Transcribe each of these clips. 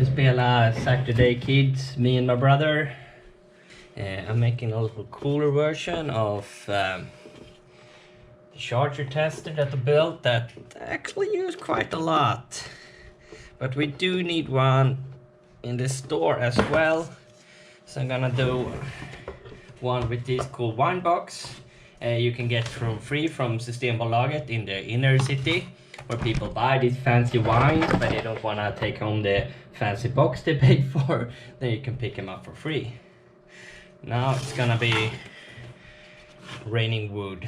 to spela Saturday Kids, me and my brother. I'm making a little cooler version of the charger tester that I built that I actually use quite a lot. But we do need one in the store as well. So I'm gonna do one with this cool wine box. You can get free from Systembolaget in the inner city, where people buy these fancy wines but they don't want to take home the fancy box they paid for. Then you can pick them up for free. Now it's gonna be raining wood.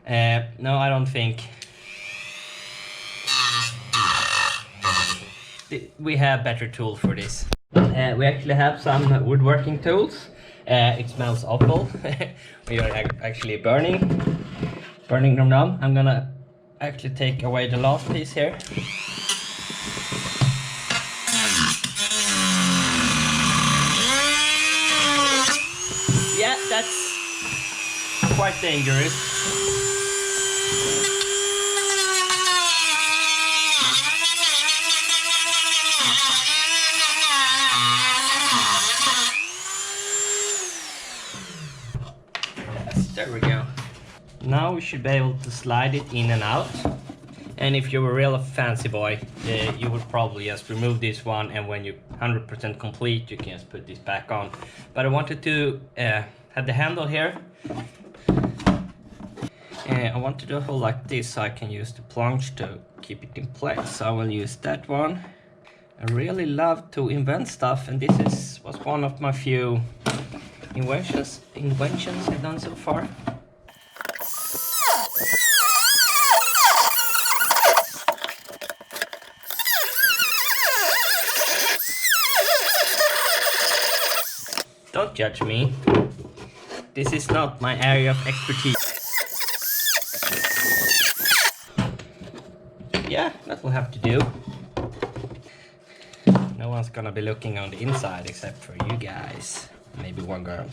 No, I don't think we have better tools for this. We actually have some woodworking tools. It smells awful. We are actually burning them down. I'm gonna actually take away the last piece here. Yeah, that's quite dangerous. There we go. Now we should be able to slide it in and out. And if you're a real fancy boy, you would probably just remove this one, and when you're 100% complete, you can just put this back on. But I wanted to have the handle here. And I wanted to hold like this so I can use the plunge to keep it in place. So I will use that one. I really love to invent stuff, and this was one of my few inventions I've done so far. Don't judge me. This is not my area of expertise. Yeah, that will have to do. No one's gonna be looking on the inside except for you guys. Maybe one girl.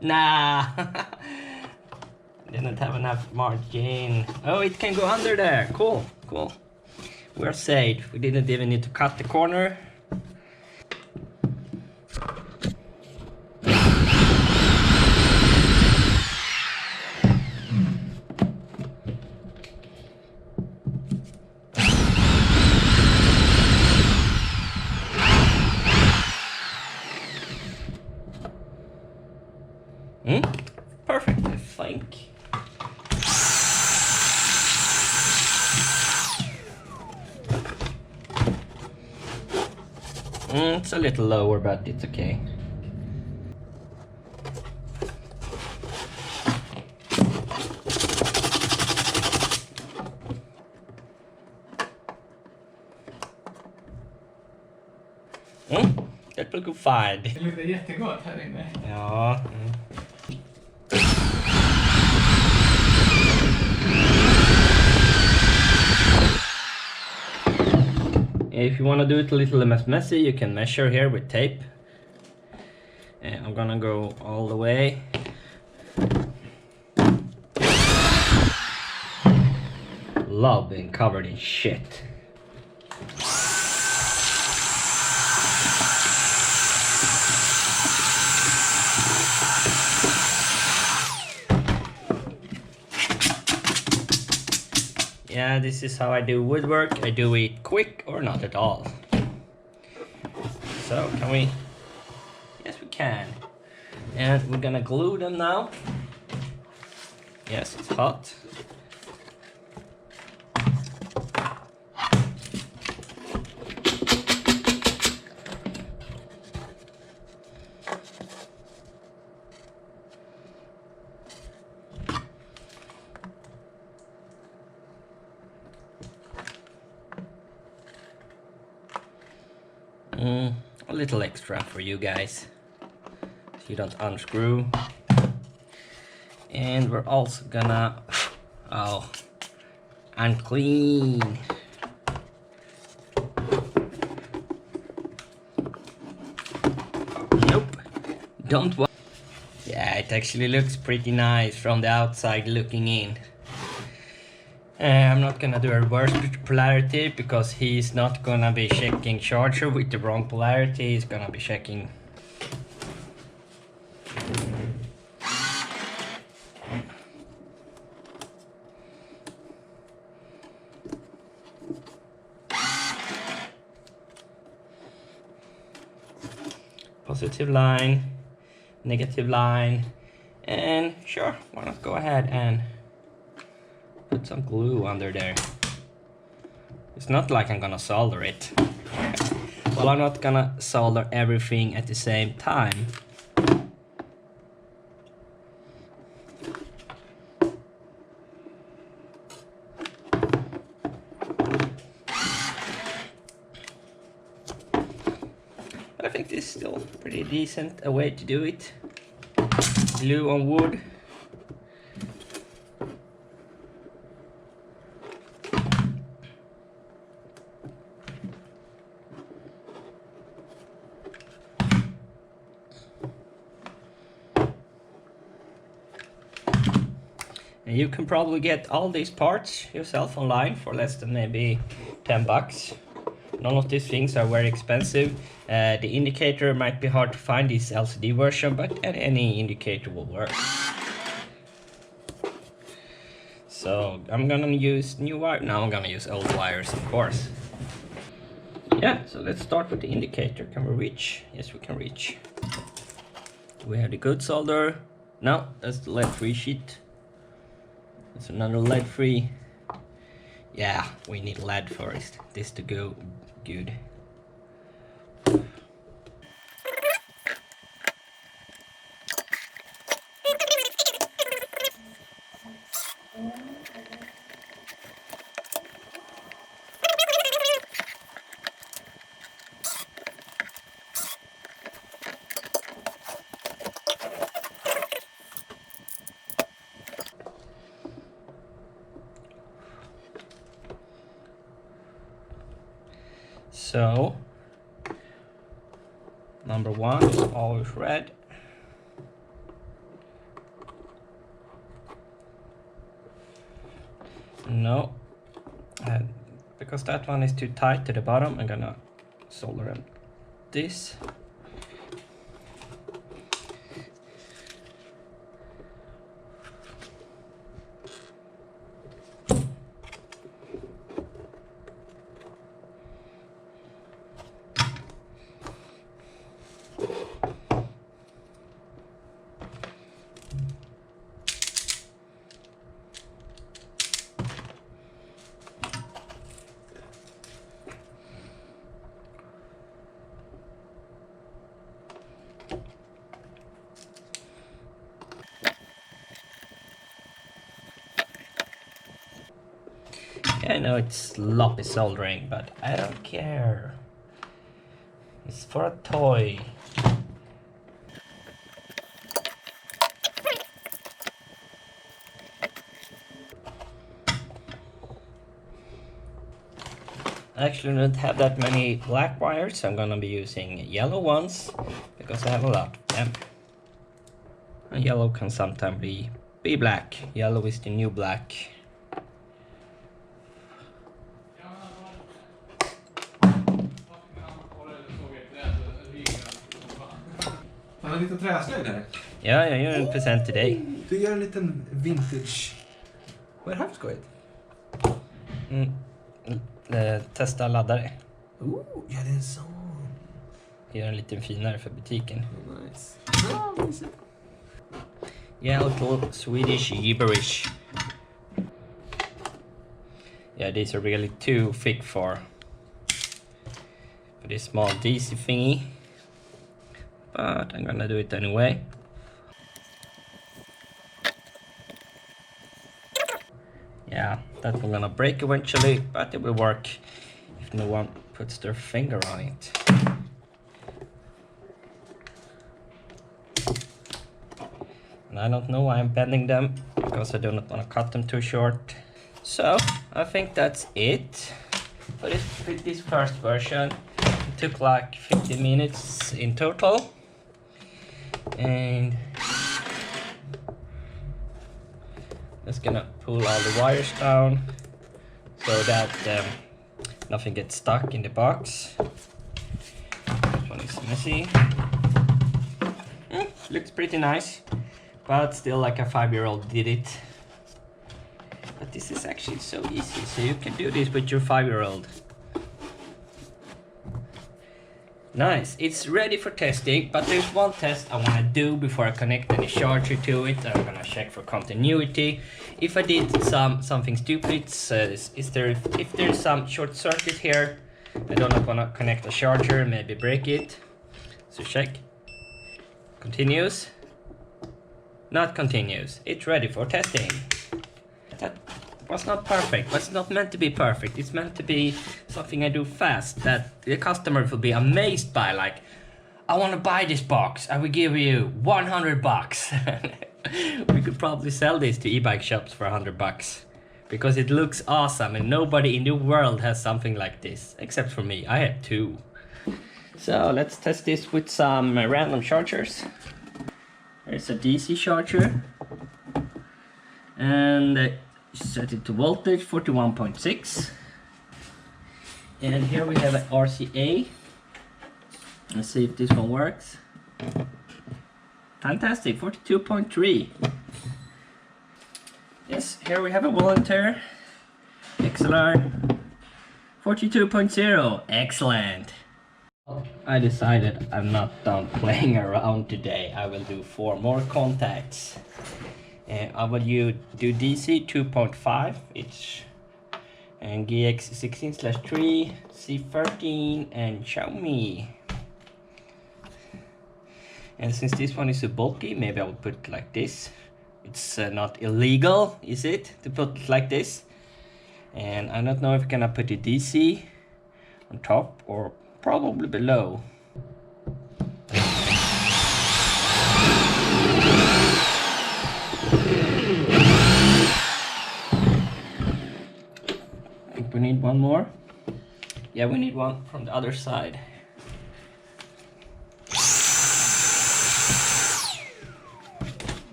Nah. Didn't have enough margin. Oh, it can go under there. Cool, cool. We're safe. We didn't even need to cut the corner. Perfect, I think. It's a little lower, but it's okay. That will go fine. Det luktar jättegott här inne. Ja. If you want to do it a little less messy, you can measure here with tape. And I'm gonna go all the way. Love being covered in shit. Yeah, this is how I do woodwork. I do it quick or not at all. So, can we? Yes, we can. And we're gonna glue them now. Yes, it's hot. A little extra for you guys, so you don't unscrew. And we're also gonna, unclean. Nope, don't want. Yeah, it actually looks pretty nice from the outside looking in. I'm not gonna do a reverse polarity because he's not gonna be checking charger with the wrong polarity. He's gonna be checking positive line, negative line, and sure, why not go ahead and put some glue under there. It's not like I'm gonna solder it. Well, I'm not gonna solder everything at the same time. But I think this is still pretty decent a way to do it. Glue on wood. And you can probably get all these parts yourself online for less than maybe 10 bucks. None of these things are very expensive. The indicator might be hard to find this LCD version, but any indicator will work. So I'm gonna use new wire. Now I'm gonna use old wires, of course. Yeah, so let's start with the indicator. Can we reach? Yes, we can reach. We have the good solder. No, that's the lead-free sheet. That's another lead-free. Yeah, we need lead first. This to go good. So, number one is always red. No, because that one is too tight to the bottom, I'm gonna solder in this. I know it's sloppy soldering, but I don't care. It's for a toy. I actually don't have that many black wires, so I'm gonna be using yellow ones because I have a lot of them. And yellow can sometimes be black. Yellow is the new black. Han har en liten träslöjd här. Ja, jag gör en present till dig. Du gör en liten vintage... Vad är det här för skojigt? Testa laddare. Ja, det är en sån. Gör en lite finare för butiken. Nice. Yeah, a little Swedish gibberish. Yeah, these are really too thick for this small DC thingy. But I'm gonna do it anyway. Yeah, that one's gonna break eventually, but it will work if no one puts their finger on it. And I don't know why I'm bending them, because I do not want to cut them too short. So, I think that's it for this first version. It took like 50 minutes in total. And just gonna pull all the wires down. so that nothing gets stuck in the box. This one is messy. Looks pretty nice, but still like a 5-year-old did it. But this is actually so easy, so you can do this with your 5-year-old. Nice, it's ready for testing, but there's one test I want to do before I connect any charger to it. I'm gonna check for continuity. If I did something stupid, if there's some short circuit here, I don't want to connect a charger, maybe break it. So check. Continues. Not continues. It's ready for testing. That was not perfect, but it's not meant to be perfect. It's meant to be something I do fast that the customer will be amazed by. Like, I want to buy this box. I will give you 100 bucks. We could probably sell this to e-bike shops for 100 bucks because it looks awesome and nobody in the world has something like this except for me. I had 2. So let's test this with some random chargers. There's a DC charger and set it to voltage 41.6, and here we have an RCA. Let's see if this one works. Fantastic, 42.3. Yes, here we have a volunteer XLR 42.0. Excellent. I decided I'm not done playing around today. I will do 4 more contacts. I will do DC 2.5 each, and GX 16/3, C13, and Xiaomi. And since this one is so bulky, maybe I will put it like this. It's not illegal, is it, to put it like this? And I don't know if I'm gonna put a DC on top or probably below. I think we need one more. Yeah, we need one from the other side.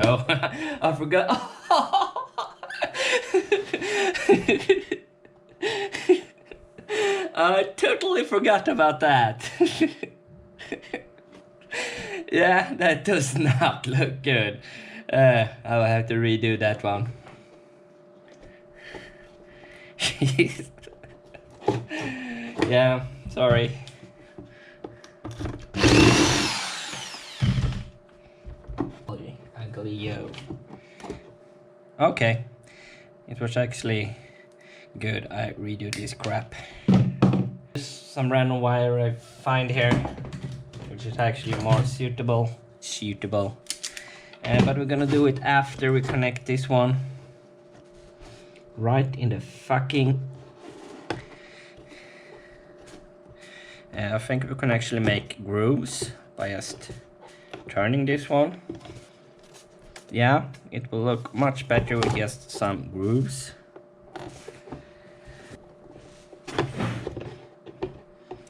Oh, I forgot. I totally forgot about that. Yeah, that does not look good. I'll have to redo that one. Yeah, sorry. Ugly yo. Okay, it was actually good. I redo this crap. Some random wire I find here, which is actually more suitable. But we're gonna do it after we connect this one right in the fucking. I think we can actually make grooves by just turning this one. Yeah, it will look much better with just some grooves.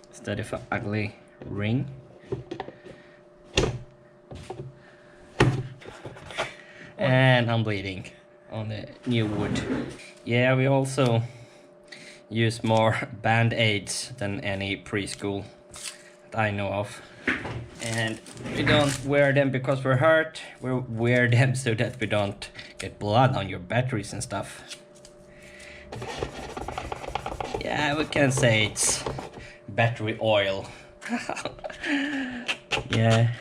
Instead of an ugly ring. And I'm bleeding on the new wood. Yeah, we also use more band-aids than any preschool that I know of. And we don't wear them because we're hurt. We wear them so that we don't get blood on your batteries and stuff. Yeah, we can say it's battery oil. Yeah.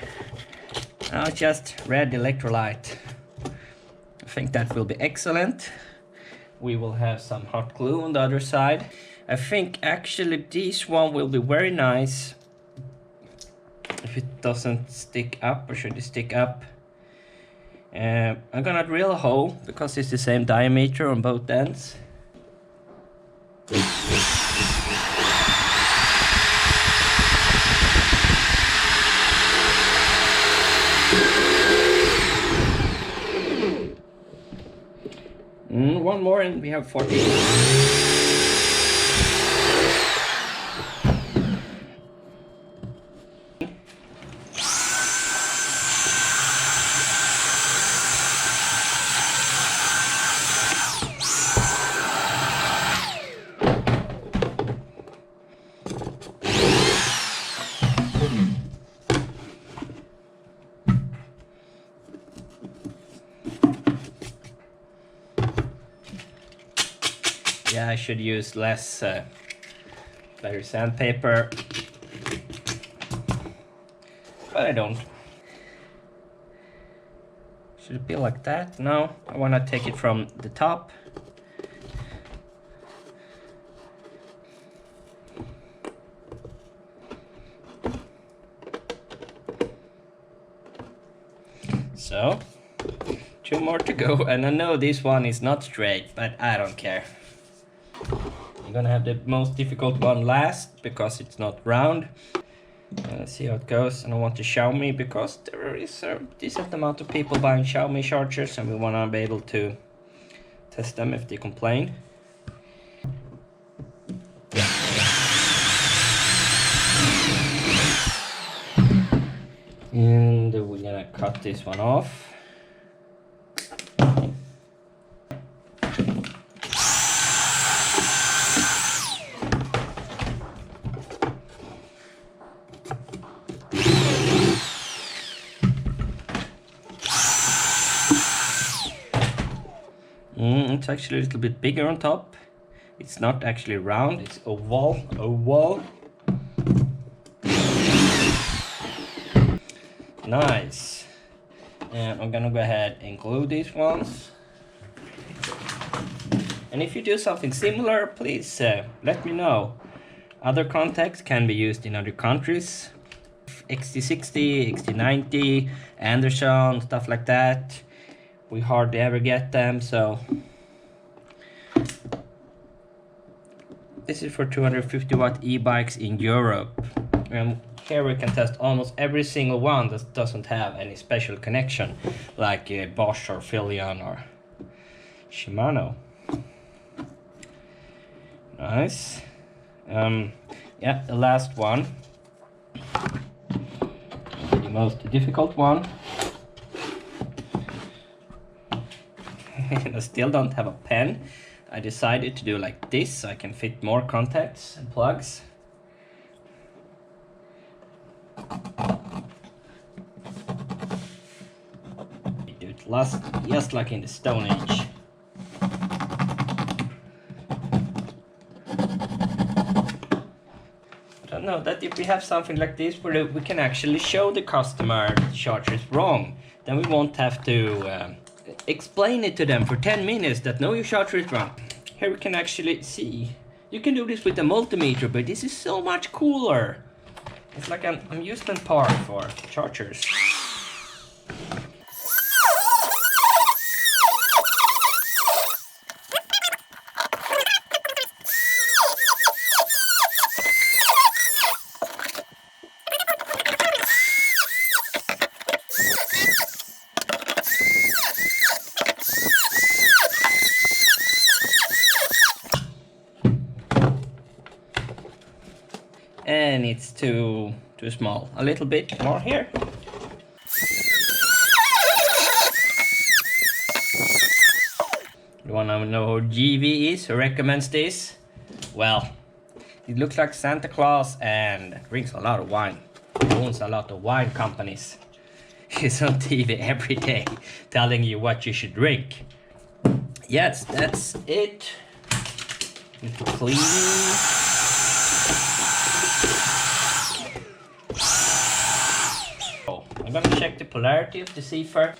Now just red electrolyte. I think that will be excellent. We will have some hot glue on the other side. I think actually this one will be very nice if it doesn't stick up, or should it stick up? I'm gonna drill a hole because it's the same diameter on both ends. One more and we have 40. Yeah, I should use less better sandpaper, but I don't. Should it be like that? No, I want to take it from the top. So, 2 more to go, and I know this one is not straight, but I don't care. I'm gonna have the most difficult one last, because it's not round. Let's see how it goes. And I want the Xiaomi, because there is a decent amount of people buying Xiaomi chargers, and we wanna be able to test them if they complain. And we're gonna cut this one off. It's actually a little bit bigger on top. It's not actually round, it's oval. Nice. And I'm gonna go ahead and glue these ones. And if you do something similar, please let me know. Other contacts can be used in other countries. XT60, XT90, Anderson, stuff like that. We hardly ever get them, so this is for 250 watt e-bikes in Europe. Here we can test almost every single one that doesn't have any special connection, like Bosch or Filion or Shimano. Nice. Yeah, the last one, the most difficult one. I still don't have a pen. I decided to do like this so I can fit more contacts and plugs. We do it just like in the Stone Age. I don't know that if we have something like this where we can actually show the customer the charger is wrong, then we won't have to explain it to them for 10 minutes that no, your charger is wrong. Here we can actually see. You can do this with a multimeter, but this is so much cooler. It's like an amusement park for chargers. And it's too small. A little bit more here. You wanna know who GV is? Who recommends this? Well, it looks like Santa Claus and drinks a lot of wine. He owns a lot of wine companies. He's on TV every day telling you what you should drink. Yes, that's it. Little cleaning. I'm gonna check the polarity of the C-Fert.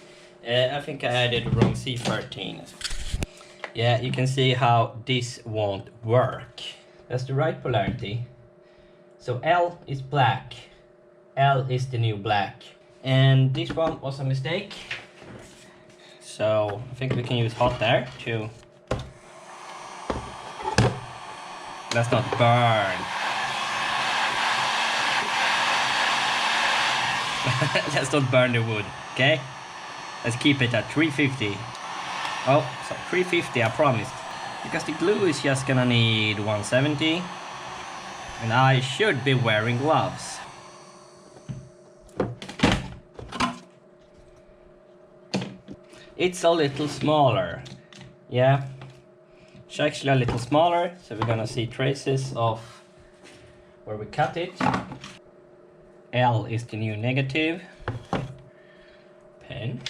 I think I added the wrong C13. Yeah, you can see how this won't work. That's the right polarity. So L is black. L is the new black. And this one was a mistake. So I think we can use hot air to... Let's not burn. Let's not burn the wood, okay? Let's keep it at 350. Oh, so 350 I promised. Because the glue is just gonna need 170. And I should be wearing gloves. It's a little smaller. Yeah, it's actually a little smaller. So we're gonna see traces of where we cut it. L is the new negative. Pen.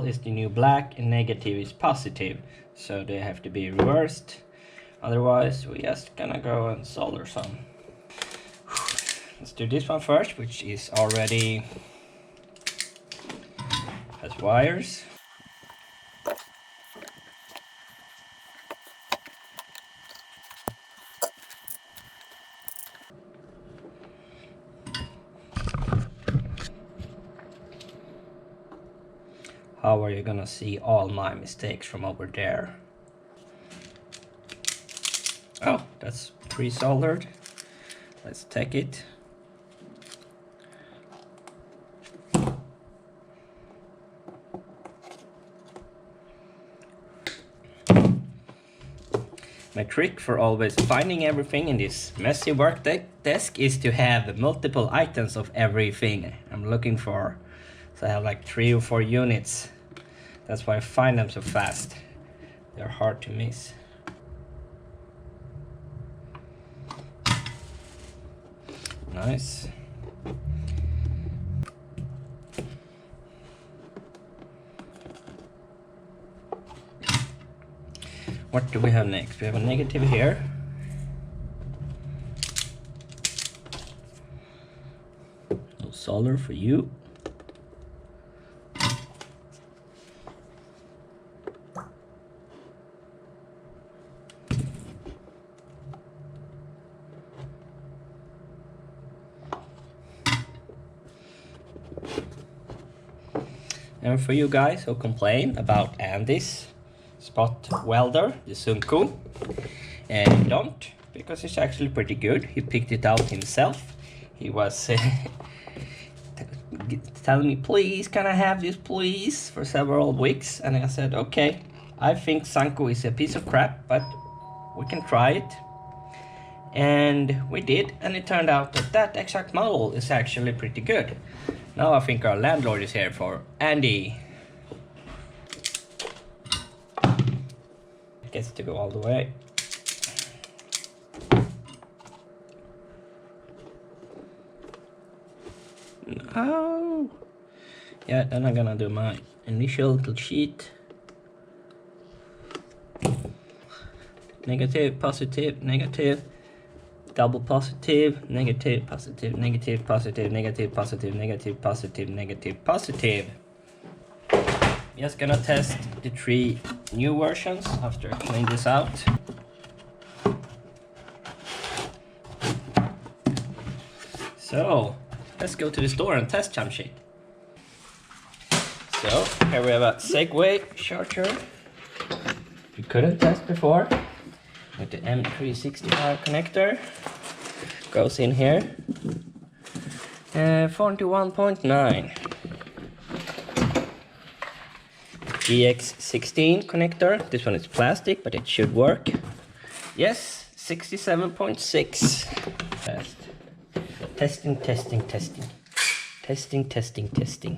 terminal is the new black and negative is positive. So they have to be reversed. Otherwise, we're just gonna go and solder some. Let's do this one first, which is already has wires. How are you gonna see all my mistakes from over there? Oh, that's pre-soldered. Let's take it. My trick for always finding everything in this messy work desk is to have multiple items of everything I'm looking for. So I have like 3 or 4 units. That's why I find them so fast. They're hard to miss. Nice. What do we have next? We have a negative here. No solder for you. And for you guys who complain about Andy's spot welder, the Sunko, and don't, because it's actually pretty good. He picked it out himself. He was telling me, please, can I have this please, for several weeks, and I said, okay, I think Sunko is a piece of crap, but we can try it. And we did, and it turned out that that exact model is actually pretty good. Now I think our landlord is here for Andy. It gets to go all the way. No. Yeah, then I'm gonna do my initial little sheet. Negative, positive, negative. Double positive, negative, positive, negative, positive, negative, positive, negative, positive, negative, positive. Just gonna test the 3 new versions after I clean this out. So let's go to the store and test some shit. So here we have a Segway charger we couldn't test before. With the M365 connector, goes in here, 41.9. GX16 connector, this one is plastic, but it should work. Yes, 67.6. Fast. Testing, testing, testing. Testing, testing, testing.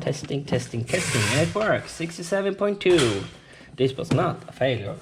Testing, testing, testing, and it works, 67.2. This was not a failure.